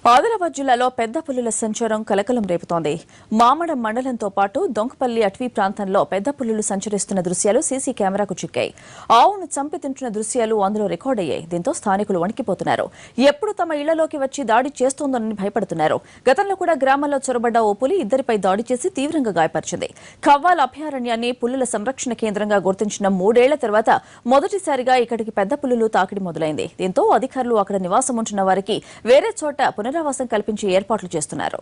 ఆదిలాబాద్ జిల్లాలో పెద్ద పులుల సంచారం కలకలం రేపుతోంది. మామడం మండలంతో పాటు దొంకపల్లి అటవీ ప్రాంతంలో పెద్ద పులులు సంచరిస్తున్న దృశ్యాలు సీసీ కెమెరాకు చిక్కాయి. ఆవును చంపి తింటున్న దృశ్యాలు అందులో రికార్డయ్యాయి. దీంతో స్థానికులు వణికిపోతున్నారు. ఎప్పుడు తమ ఇళ్లలోకి వచ్చి దాడి చేస్తోందని భయపడుతున్నారు. గతంలో కూడా గ్రామాల్లో చొరబడ్డ ఓ పులి ఇద్దరిపై దాడి చేసి తీవ్రంగా గాయపరిచింది. ఖవ్వాల్ అభయారణ్యాన్ని పులుల సంరక్షణ కేంద్రంగా గుర్తించిన 3 ఏళ్ల తర్వాత మొదటిసారిగా ఇక్కడికి పెద్ద పులులు తాకిడి మొదలైంది. దీంతో అధికారులు అక్కడ నివాసం ఉంటున్న వారికి వేరే చోట పునరావాసం కల్పించే ఏర్పాట్లు చేస్తున్నారు.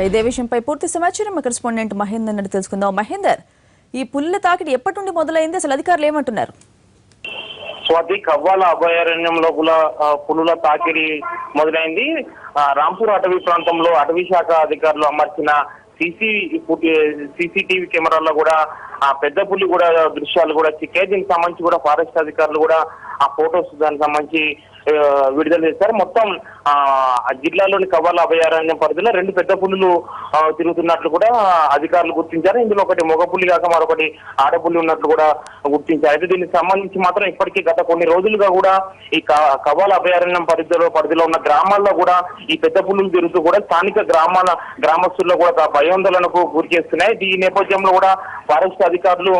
ఇదే విషయంపై పూర్తి సమాచారం మా కరెస్పాండెంట్ మహేందర్ నుండి తెలుసుకుందాం. మహేందర్, ఈ పుల్ల తాకిడి ఎప్పటి నుండి మొదలైంది, అసలు అధికారులు ఏమంటున్నారు? స్వాతి, ఖవ్వాల అభయారణ్యం లోపల పులుల తాకిడి మొదలైంది. రాంపూర్ అటవీ ప్రాంతంలో అటవీ శాఖ అధికారులు అమర్చిన సీసీటీవీ కెమెరాల్లో కూడా ఆ పెద్ద పులి కూడా దృశ్యాలు కూడా చిక్కాయి. దీనికి సంబంధించి కూడా ఫారెస్ట్ అధికారులు కూడా ఆ ఫొటోస్ దానికి సంబంధించి విడుదల చేశారు. మొత్తం జిల్లాలోని ఖవ్వాల అభయారణ్యం పరిధిలో 2 పెద్ద పులులు తిరుగుతున్నట్లు కూడా అధికారులు గుర్తించారు. ఇందులో ఒకటి మగ పులి కాక మరొకటి ఆడపులి ఉన్నట్లు కూడా గుర్తించారు. అయితే దీనికి సంబంధించి మాత్రం ఇప్పటికీ గత కొన్ని రోజులుగా కూడా ఈ ఖవ్వాల అభయారణ్యం పరిధిలో ఉన్న గ్రామాల్లో కూడా ఈ పెద్ద పులులు తిరుగుతూ కూడా స్థానిక గ్రామస్తుల్లో కూడా భయాందోళనకు గురి చేస్తున్నాయి. ఈ నేపథ్యంలో కూడా ఫారెస్ట్ అధికారులు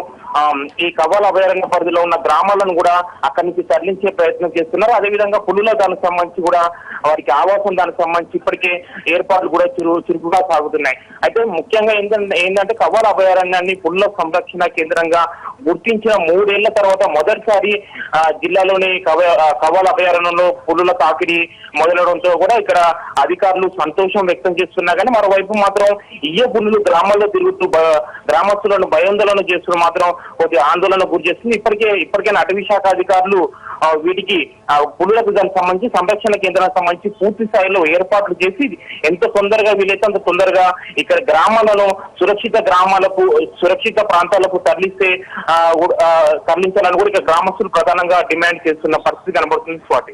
ఈ ఖవ్వాల అభయారణ్య పరిధిలో ఉన్న గ్రామాలను కూడా అక్కడి నుంచి తరలించే ప్రయత్నం చేస్తున్నారు. అదేవిధంగా పులుల దానికి సంబంధించి కూడా వారికి ఆవాసం దానికి సంబంధించి ఇప్పటికే ఏర్పాట్లు కూడా చురుకుగా సాగుతున్నాయి. అయితే ముఖ్యంగా ఏంటంటే ఖవ్వాల అభయారణ్యాన్ని పులుల సంరక్షణ కేంద్రంగా గుర్తించిన 3 ఏళ్ల తర్వాత మొదటిసారి జిల్లాలోని ఖవ్వాల అభయారణ్యంలో పులుల తాకిడి మొదలవడంతో కూడా ఇక్కడ అధికారులు సంతోషం వ్యక్తం చేస్తున్నా కానీ మరోవైపు మాత్రం ఇయ్య పులులు గ్రామాల్లో తిరుగుతూ గ్రామస్తులను భయాందోళన చేస్తూ మాత్రం కొద్దిగా ఆందోళన గురి చేస్తుంది. ఇప్పటికైనా అటవీ శాఖ అధికారులు వీటికి పులులకు దానికి సంబంధించి సంరక్షణ కేంద్రానికి సంబంధించి పూర్తి స్థాయిలో ఏర్పాట్లు చేసి ఎంత తొందరగా వీలైతే అంత తొందరగా ఇక్కడ గ్రామాలను సురక్షిత ప్రాంతాలకు తరలించాలని కూడా ఇక్కడ గ్రామస్తులు ప్రధానంగా డిమాండ్ చేస్తున్న పరిస్థితి కనబడుతుంది. Swathi.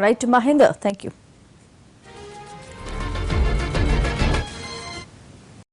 Right Mahender, thank you.